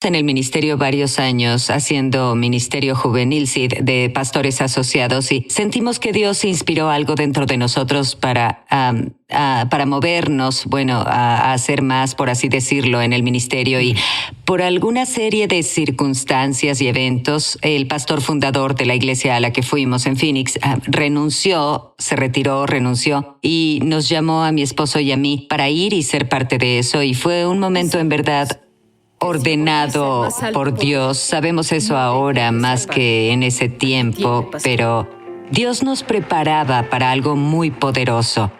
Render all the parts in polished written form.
En el ministerio varios años haciendo ministerio juvenil, sí, de pastores asociados, y sentimos que Dios inspiró algo dentro de nosotros para movernos, bueno, a hacer más, por así decirlo, en el ministerio. Y por alguna serie de circunstancias y eventos, el pastor fundador de la iglesia a la que fuimos en Phoenix renunció y nos llamó a mi esposo y a mí para ir y ser parte de eso. Y fue un momento en verdad ordenado por Dios. Sabemos eso ahora más que en ese tiempo, pero Dios nos preparaba para algo muy poderoso.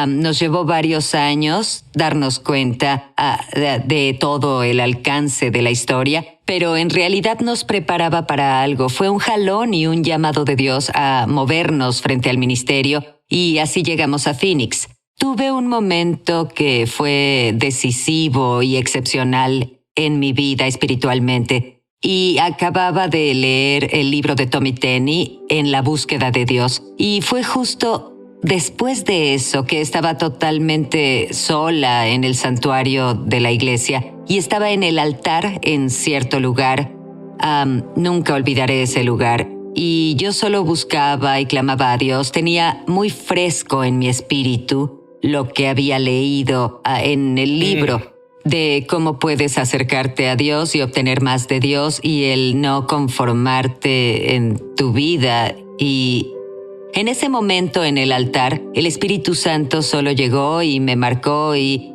Nos llevó varios años darnos cuenta de todo el alcance de la historia, pero en realidad nos preparaba para algo. Fue un jalón y un llamado de Dios a movernos frente al ministerio, y así llegamos a Phoenix. Tuve un momento que fue decisivo y excepcional en mi vida espiritualmente, y acababa de leer el libro de Tommy Tenney, En la búsqueda de Dios, y fue justo después de eso que estaba totalmente sola en el santuario de la iglesia y estaba en el altar en cierto lugar. Nunca olvidaré ese lugar. Y yo solo buscaba y clamaba a Dios. Tenía muy fresco en mi espíritu lo que había leído en el libro de cómo puedes acercarte a Dios y obtener más de Dios, y el no conformarte en tu vida. Y en ese momento en el altar, el Espíritu Santo solo llegó y me marcó, y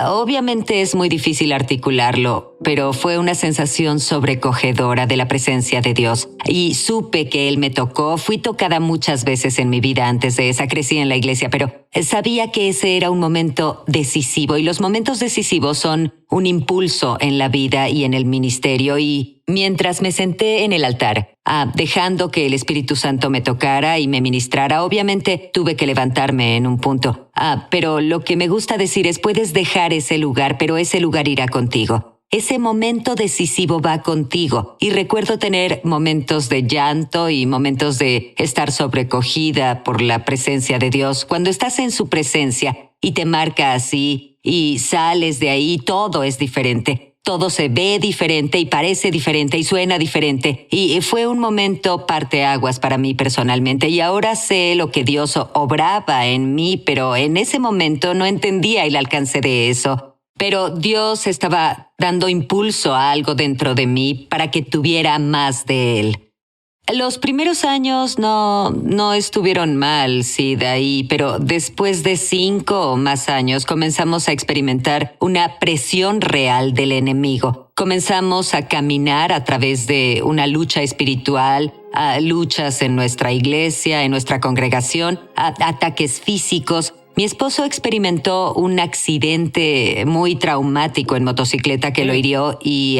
obviamente es muy difícil articularlo, pero fue una sensación sobrecogedora de la presencia de Dios. Y supe que Él me tocó. Fui tocada muchas veces en mi vida antes de esa. Crecí en la iglesia, pero sabía que ese era un momento decisivo, y los momentos decisivos son un impulso en la vida y en el ministerio. Y mientras me senté en el altar, dejando que el Espíritu Santo me tocara y me ministrara, obviamente tuve que levantarme en un punto. Pero lo que me gusta decir es, puedes dejar ese lugar, pero ese lugar irá contigo. Ese momento decisivo va contigo. Y recuerdo tener momentos de llanto y momentos de estar sobrecogida por la presencia de Dios. Cuando estás en su presencia y te marca así y sales de ahí, todo es diferente. Todo se ve diferente y parece diferente y suena diferente. Y fue un momento parteaguas para mí personalmente. Y ahora sé lo que Dios obraba en mí, pero en ese momento no entendía el alcance de eso. Pero Dios estaba dando impulso a algo dentro de mí para que tuviera más de Él. Los primeros años no estuvieron mal, sí, de ahí, pero después de 5 o más años comenzamos a experimentar una presión real del enemigo. Comenzamos a caminar a través de una lucha espiritual, luchas en nuestra iglesia, en nuestra congregación, ataques físicos. Mi esposo experimentó un accidente muy traumático en motocicleta que lo hirió, y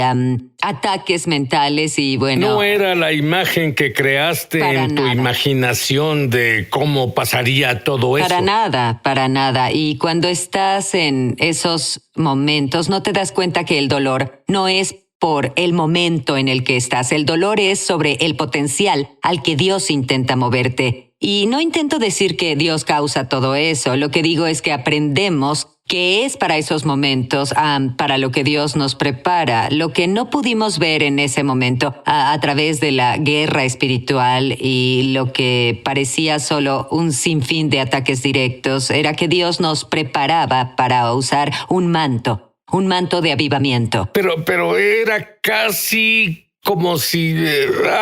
ataques mentales, y bueno... No era la imagen que creaste en tu imaginación de cómo pasaría todo eso. Para nada. Y cuando estás en esos momentos, no te das cuenta que el dolor no es por el momento en el que estás. El dolor es sobre el potencial al que Dios intenta moverte. Y no intento decir que Dios causa todo eso. Lo que digo es que aprendemos que es para esos momentos, para lo que Dios nos prepara. Lo que no pudimos ver en ese momento a través de la guerra espiritual y lo que parecía solo un sinfín de ataques directos, era que Dios nos preparaba para usar un manto de avivamiento. Pero era casi como si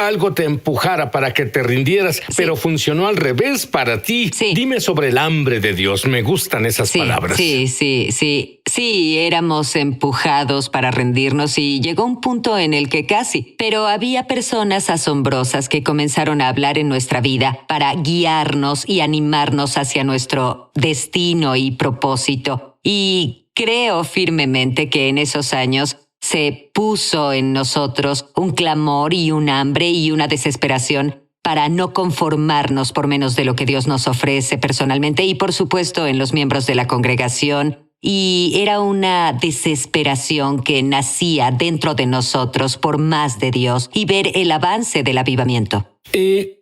algo te empujara para que te rindieras, sí. Pero funcionó al revés para ti. Sí. Dime sobre el hambre de Dios. Me gustan esas palabras. Sí, éramos empujados para rendirnos, y llegó un punto en el que casi. Pero había personas asombrosas que comenzaron a hablar en nuestra vida para guiarnos y animarnos hacia nuestro destino y propósito. Y creo firmemente que en esos años se puso en nosotros un clamor y un hambre y una desesperación para no conformarnos por menos de lo que Dios nos ofrece personalmente, y por supuesto en los miembros de la congregación. Y era una desesperación que nacía dentro de nosotros por más de Dios y ver el avance del avivamiento. ¿Qué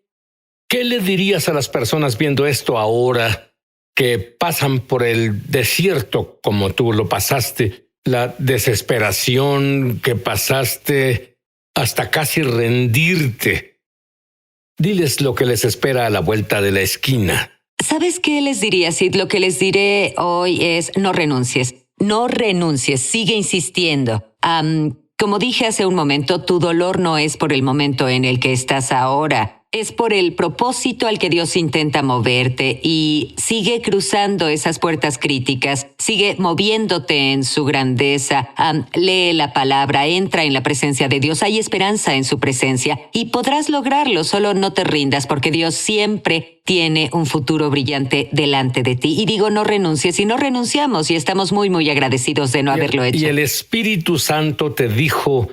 le dirías a las personas viendo esto ahora, que pasan por el desierto como tú lo pasaste? la desesperación que pasaste hasta casi rendirte. Diles lo que les espera a la vuelta de la esquina. ¿Sabes qué les diría, Sid? Lo que les diré hoy es no renuncies. No renuncies, sigue insistiendo. Como dije hace un momento, tu dolor no es por el momento en el que estás ahora. Es por el propósito al que Dios intenta moverte y sigue cruzando esas puertas críticas, sigue moviéndote en su grandeza. Lee la palabra, entra en la presencia de Dios, hay esperanza en su presencia y podrás lograrlo, solo no te rindas porque Dios siempre tiene un futuro brillante delante de ti. Y digo, no renuncies y no renunciamos y estamos muy, muy agradecidos de no haberlo hecho. Y el Espíritu Santo te dijo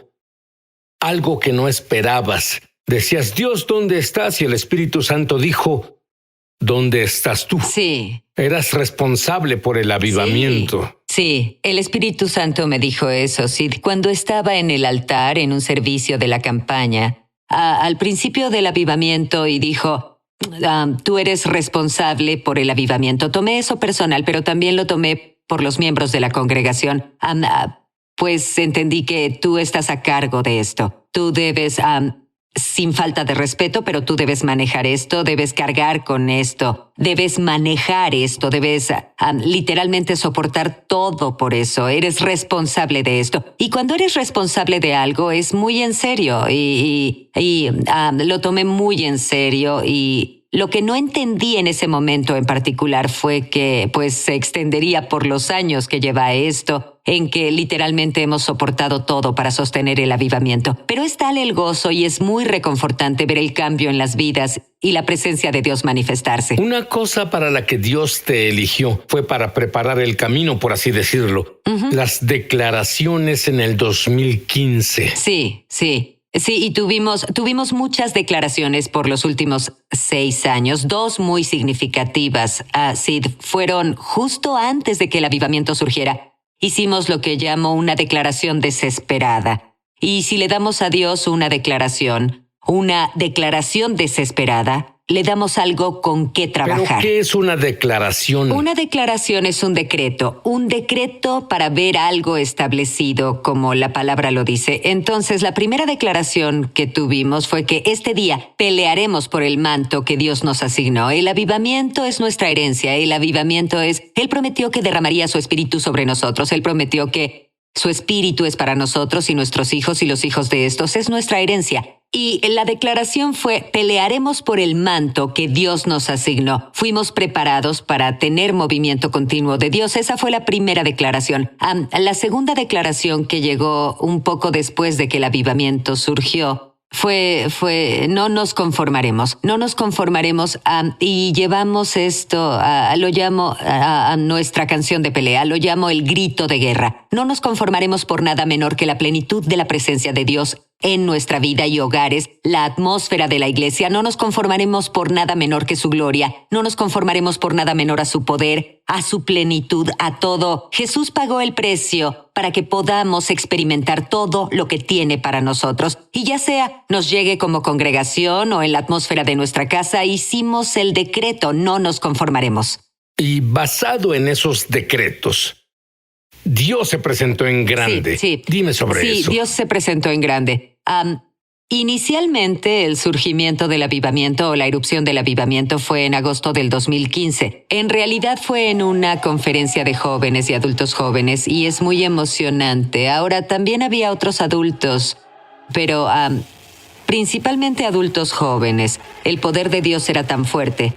algo que no esperabas. Decías, Dios, ¿dónde estás? Y el Espíritu Santo dijo, ¿dónde estás tú? Sí. Eras responsable por el avivamiento. Sí, el Espíritu Santo me dijo eso, Sid, cuando estaba en el altar en un servicio de la campaña, al principio del avivamiento, y dijo, tú eres responsable por el avivamiento. Tomé eso personal, pero también lo tomé por los miembros de la congregación. Pues entendí que tú estás a cargo de esto. Tú debes... sin falta de respeto, pero tú debes manejar esto, debes cargar con esto, debes manejar esto, debes literalmente soportar todo por eso. Eres responsable de esto. Y cuando eres responsable de algo es muy en serio y lo tomé muy en serio y lo que no entendí en ese momento en particular fue que pues se extendería por los años que lleva esto, en que literalmente hemos soportado todo para sostener el avivamiento. Pero es tal el gozo y es muy reconfortante ver el cambio en las vidas y la presencia de Dios manifestarse. Una cosa para la que Dios te eligió fue para preparar el camino, por así decirlo. Las declaraciones en el 2015. Sí. Sí, y tuvimos muchas declaraciones por los últimos 6 años, 2 muy significativas. Sid, fueron justo antes de que el avivamiento surgiera. Hicimos lo que llamo una declaración desesperada. Y si le damos a Dios una declaración desesperada, le damos algo con qué trabajar. ¿Pero qué es una declaración? Una declaración es un decreto para ver algo establecido, como la palabra lo dice. Entonces, la primera declaración que tuvimos fue que este día pelearemos por el manto que Dios nos asignó. El avivamiento es nuestra herencia. El avivamiento es... Él prometió que derramaría su espíritu sobre nosotros. Él prometió que su espíritu es para nosotros y nuestros hijos y los hijos de estos. Es nuestra herencia. Y la declaración fue, pelearemos por el manto que Dios nos asignó. Fuimos preparados para tener movimiento continuo de Dios. Esa fue la primera declaración. La segunda declaración, que llegó un poco después de que el avivamiento surgió, fue no nos conformaremos y llevamos esto, lo llamo a nuestra canción de pelea, lo llamo el grito de guerra. No nos conformaremos por nada menor que la plenitud de la presencia de Dios en nuestra vida y hogares, la atmósfera de la iglesia. No nos conformaremos por nada menor que su gloria, no nos conformaremos por nada menor a su poder, a su plenitud, a todo. Jesús pagó el precio para que podamos experimentar todo lo que tiene para nosotros. Y ya sea nos llegue como congregación o en la atmósfera de nuestra casa, hicimos el decreto, no nos conformaremos. Y basado en esos decretos, Dios se presentó en grande. Sí. Dime sobre eso. Sí, Dios se presentó en grande. Inicialmente, el surgimiento del avivamiento o la erupción del avivamiento fue en agosto del 2015. En realidad fue en una conferencia de jóvenes y adultos jóvenes y es muy emocionante. Ahora, también había otros adultos, pero principalmente adultos jóvenes. El poder de Dios era tan fuerte.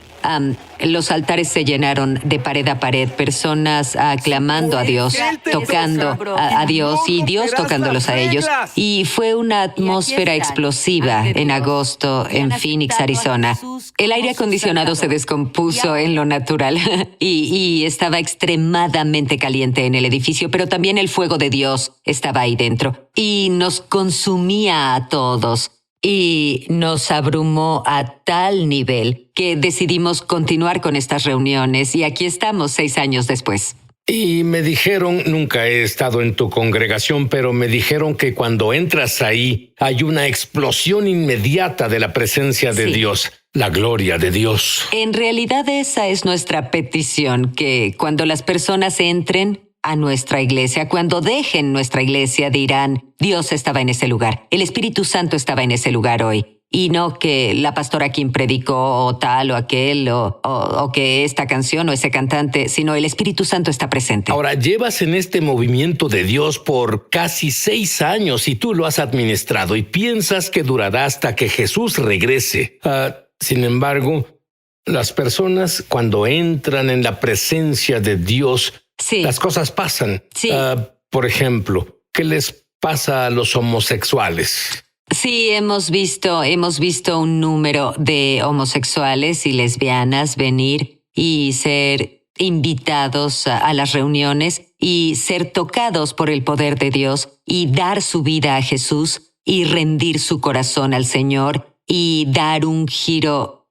Los altares se llenaron de pared a pared, personas clamando a Dios, tocando a Dios y Dios tocándolos a ellos. Y fue una atmósfera explosiva en agosto en Phoenix, Arizona. El aire acondicionado se descompuso en lo natural y estaba extremadamente caliente en el edificio, pero también el fuego de Dios estaba ahí dentro y nos consumía a todos. Y nos abrumó a tal nivel que decidimos continuar con estas reuniones y aquí estamos 6 años después. Y me dijeron, nunca he estado en tu congregación, pero me dijeron que cuando entras ahí hay una explosión inmediata de la presencia de Dios, la gloria de Dios. En realidad esa es nuestra petición, que cuando las personas entren, a nuestra iglesia. Cuando dejen nuestra iglesia dirán, Dios estaba en ese lugar, el Espíritu Santo estaba en ese lugar hoy. Y no que la pastora Kim predicó o tal o aquel o que esta canción o ese cantante, sino el Espíritu Santo está presente. Ahora, llevas en este movimiento de Dios por casi 6 años y tú lo has administrado y piensas que durará hasta que Jesús regrese. Sin embargo, las personas cuando entran en la presencia de Dios, sí, las cosas pasan. Sí. Por ejemplo, ¿qué les pasa a los homosexuales? Sí, hemos visto un número de homosexuales y lesbianas venir y ser invitados a las reuniones y ser tocados por el poder de Dios y dar su vida a Jesús y rendir su corazón al Señor y dar un giro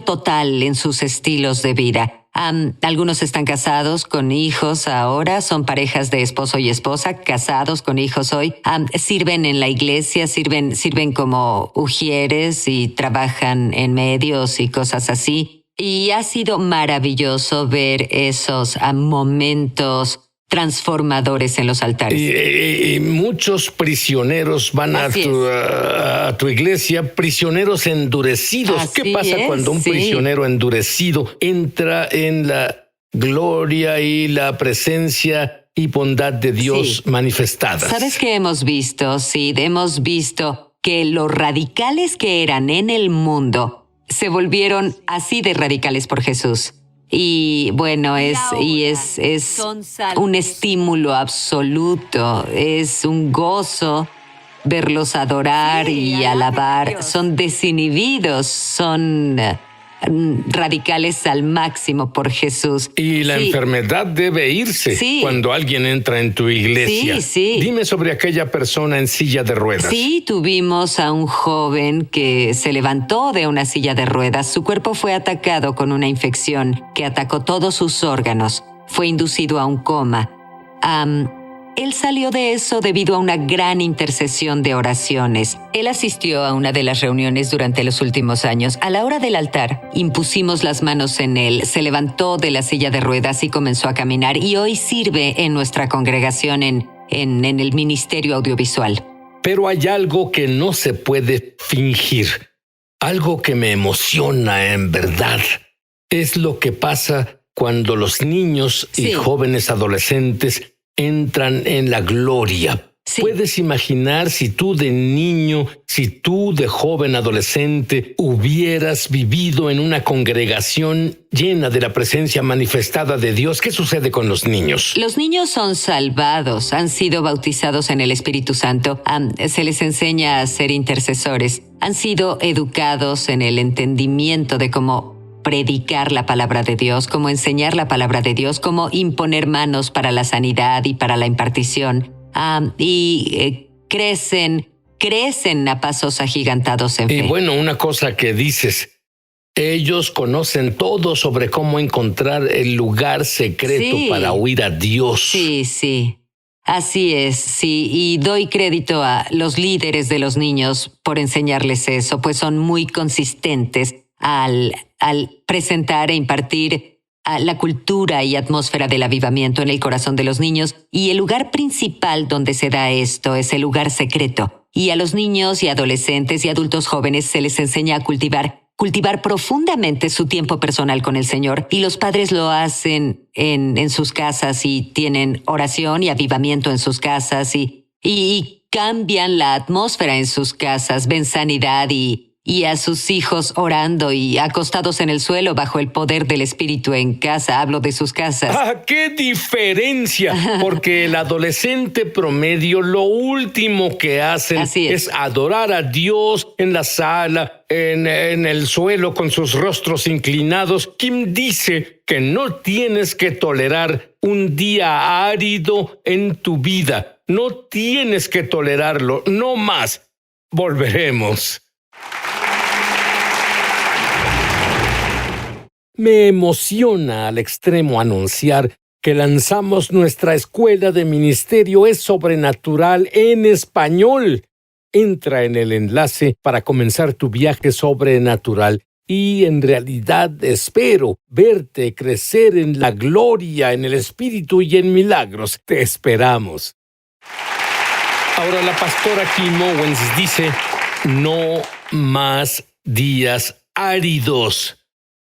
total en sus estilos de vida. Algunos están casados con hijos ahora, son parejas de esposo y esposa, casados con hijos hoy. Sirven en la iglesia, sirven como ujieres y trabajan en medios y cosas así. Y ha sido maravilloso ver esos momentos transformadores en los altares. Y muchos prisioneros van a tu iglesia, prisioneros endurecidos. Así ¿Qué pasa cuando un prisionero endurecido entra en la gloria y la presencia y bondad de Dios manifestadas? ¿Sabes qué hemos visto? Sí, hemos visto que los radicales que eran en el mundo se volvieron así de radicales por Jesús. Y bueno, es un estímulo absoluto, es un gozo verlos adorar y alabar. Son desinhibidos, son radicales al máximo por Jesús. Y la enfermedad debe irse cuando alguien entra en tu iglesia. Dime sobre aquella persona en silla de ruedas. Sí, tuvimos a un joven que se levantó de una silla de ruedas. Su cuerpo fue atacado con una infección que atacó todos sus órganos. Fue inducido a un coma. Él salió de eso debido a una gran intercesión de oraciones. Él asistió a una de las reuniones durante los últimos años. A la hora del altar, impusimos las manos en él, se levantó de la silla de ruedas y comenzó a caminar, y hoy sirve en nuestra congregación en el ministerio audiovisual. Pero hay algo que no se puede fingir, algo que me emociona en verdad. Es lo que pasa cuando los niños y jóvenes adolescentes entran en la gloria. ¿Puedes imaginar si tú de niño, si tú de joven adolescente hubieras vivido en una congregación llena de la presencia manifestada de Dios? ¿Qué sucede con los niños? Los niños son salvados, han sido bautizados en el Espíritu Santo, se les enseña a ser intercesores, han sido educados en el entendimiento de cómo predicar la palabra de Dios, cómo enseñar la palabra de Dios, cómo imponer manos para la sanidad y para la impartición. Crecen a pasos agigantados en fe. Y bueno, una cosa que dices, ellos conocen todo sobre cómo encontrar el lugar secreto para oír a Dios. Sí. Así es, sí. Y doy crédito a los líderes de los niños por enseñarles eso, pues son muy consistentes al presentar e impartir la cultura y atmósfera del avivamiento en el corazón de los niños. Y el lugar principal donde se da esto es el lugar secreto. Y a los niños y adolescentes y adultos jóvenes se les enseña a cultivar profundamente su tiempo personal con el Señor. Y los padres lo hacen en sus casas y tienen oración y avivamiento en sus casas y cambian la atmósfera en sus casas, ven sanidad y a sus hijos orando y acostados en el suelo bajo el poder del Espíritu en casa. Hablo de sus casas. ¡Qué diferencia! Porque el adolescente promedio lo último que hacen es adorar a Dios en la sala, en el suelo con sus rostros inclinados. Kim dice que no tienes que tolerar un día árido en tu vida. No tienes que tolerarlo, no más. Volveremos. Me emociona al extremo anunciar que lanzamos nuestra escuela de ministerio Es Sobrenatural en español. Entra en el enlace para comenzar tu viaje sobrenatural y en realidad espero verte crecer en la gloria, en el Espíritu y en milagros. Te esperamos. Ahora la pastora Kim Owens dice, no más días áridos.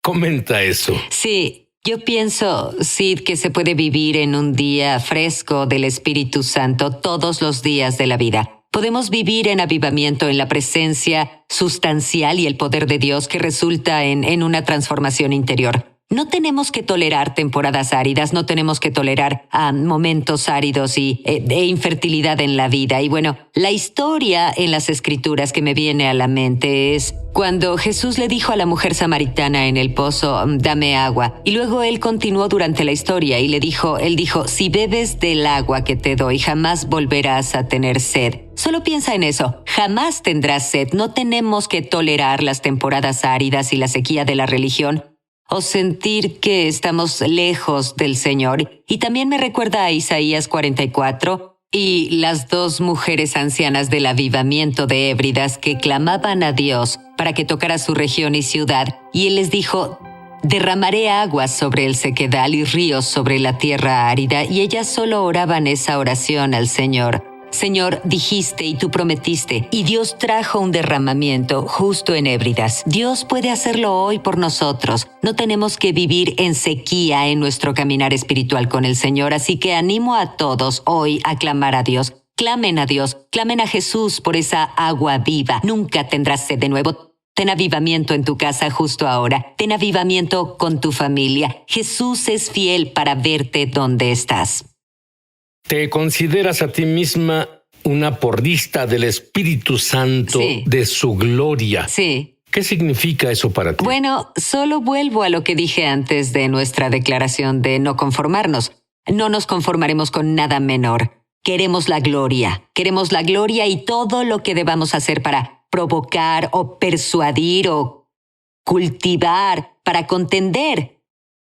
Comenta eso. Sí, yo pienso, Sid, que se puede vivir en un día fresco del Espíritu Santo todos los días de la vida. Podemos vivir en avivamiento, en la presencia sustancial y el poder de Dios que resulta en una transformación interior. No tenemos que tolerar temporadas áridas, no tenemos que tolerar momentos áridos e infertilidad en la vida. Y bueno, la historia en las Escrituras que me viene a la mente es cuando Jesús le dijo a la mujer samaritana en el pozo, dame agua. Y luego él continuó durante la historia y él dijo, si bebes del agua que te doy, jamás volverás a tener sed. Solo piensa en eso, jamás tendrás sed. No tenemos que tolerar las temporadas áridas y la sequía de la religión, o sentir que estamos lejos del Señor. Y también me recuerda a Isaías 44 y las dos mujeres ancianas del avivamiento de Hébridas que clamaban a Dios para que tocara su región y ciudad. Y Él les dijo, derramaré aguas sobre el sequedal y ríos sobre la tierra árida. Y ellas solo oraban esa oración al Señor. Señor, dijiste y tú prometiste, y Dios trajo un derramamiento justo en Hébridas. Dios puede hacerlo hoy por nosotros. No tenemos que vivir en sequía en nuestro caminar espiritual con el Señor, así que animo a todos hoy a clamar a Dios. Clamen a Dios, clamen a Jesús por esa agua viva. Nunca tendrás sed de nuevo. Ten avivamiento en tu casa justo ahora. Ten avivamiento con tu familia. Jesús es fiel para verte donde estás. ¿Te consideras a ti misma una porrista del Espíritu Santo, sí, de su gloria? Sí. ¿Qué significa eso para ti? Bueno, solo vuelvo a lo que dije antes de nuestra declaración de no conformarnos. No nos conformaremos con nada menor. Queremos la gloria y todo lo que debamos hacer para provocar o persuadir o cultivar, para contender,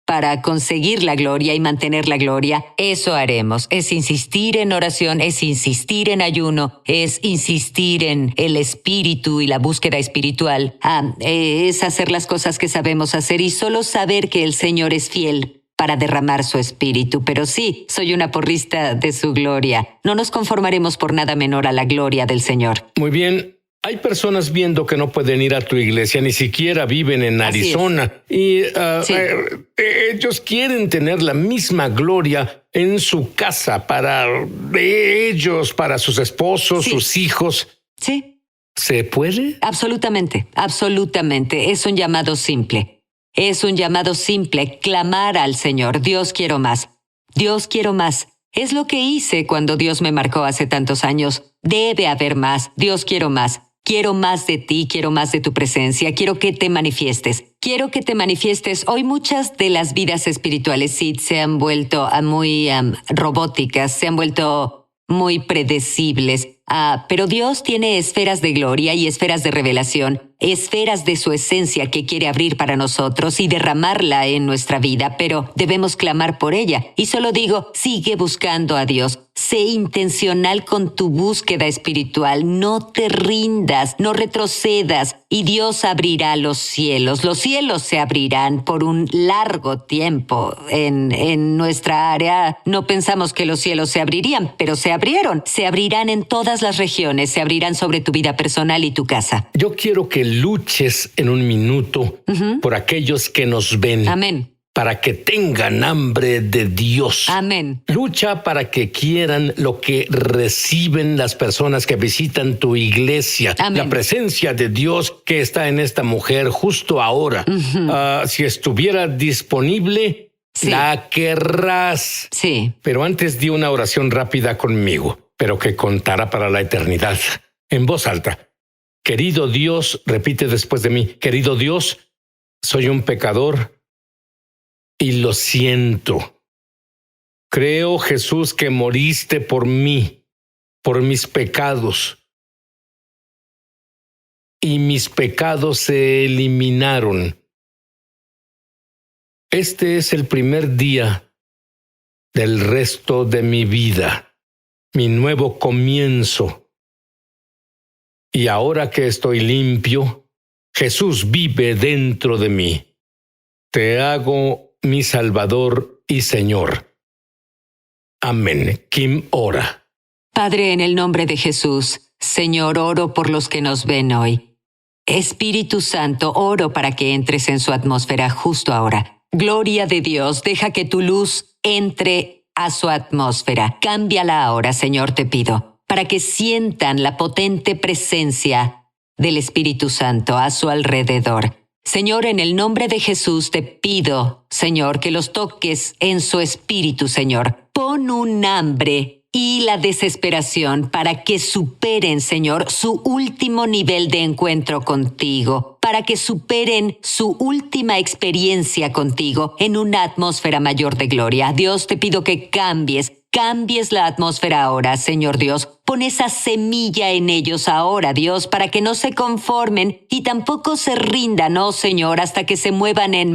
para conseguir la gloria y mantener la gloria, eso haremos. Es insistir en oración, es insistir en ayuno, es insistir en el espíritu y la búsqueda espiritual. Es hacer las cosas que sabemos hacer y solo saber que el Señor es fiel para derramar su espíritu. Pero sí, soy una porrista de su gloria. No nos conformaremos por nada menor a la gloria del Señor. Muy bien. Hay personas viendo que no pueden ir a tu iglesia, ni siquiera viven en Arizona. Y sí, ellos quieren tener la misma gloria en su casa para ellos, para sus esposos, sí, sus hijos. Sí. ¿Se puede? Absolutamente, absolutamente. Es un llamado simple. Es un llamado simple, clamar al Señor. Dios, quiero más. Dios, quiero más. Es lo que hice cuando Dios me marcó hace tantos años. Debe haber más. Dios, quiero más. Quiero más de ti, quiero más de tu presencia, quiero que te manifiestes. Quiero que te manifiestes. Hoy muchas de las vidas espirituales sí se han vuelto muy robóticas, se han vuelto muy predecibles. Pero Dios tiene esferas de gloria y esferas de revelación, esferas de su esencia que quiere abrir para nosotros y derramarla en nuestra vida, pero debemos clamar por ella. Y solo digo, sigue buscando a Dios. Sé intencional con tu búsqueda espiritual. No te rindas, no retrocedas y Dios abrirá los cielos. Los cielos se abrirán por un largo tiempo. En nuestra área no pensamos que los cielos se abrirían, pero se abrieron. Se abrirán en todas las regiones, se abrirán sobre tu vida personal y tu casa. Yo quiero que luches en un minuto por aquellos que nos ven. Amén. Para que tengan hambre de Dios. Amén. Lucha para que quieran lo que reciben las personas que visitan tu iglesia. Amén. La presencia de Dios que está en esta mujer justo ahora. Si estuviera disponible, sí, la querrás. Sí. Pero antes di una oración rápida conmigo, pero que contará para la eternidad. En voz alta. Querido Dios, repite después de mí. Querido Dios, soy un pecador. Y lo siento. Creo, Jesús, que moriste por mí, por mis pecados. Y mis pecados se eliminaron. Este es el primer día del resto de mi vida, mi nuevo comienzo. Y ahora que estoy limpio, Jesús vive dentro de mí. Te hago mi Salvador y Señor. Amén. Kim ora. Padre, en el nombre de Jesús, Señor, oro por los que nos ven hoy. Espíritu Santo, oro para que entres en su atmósfera justo ahora. Gloria de Dios, deja que tu luz entre a su atmósfera. Cámbiala ahora, Señor, te pido, para que sientan la potente presencia del Espíritu Santo a su alrededor. Señor, en el nombre de Jesús te pido, Señor, que los toques en su espíritu, Señor. Pon un hambre y la desesperación para que superen, Señor, su último nivel de encuentro contigo, para que superen su última experiencia contigo en una atmósfera mayor de gloria. Dios, te pido que cambies la atmósfera ahora, Señor Dios. Pon esa semilla en ellos ahora, Dios, para que no se conformen y tampoco se rindan, oh Señor, hasta que se muevan en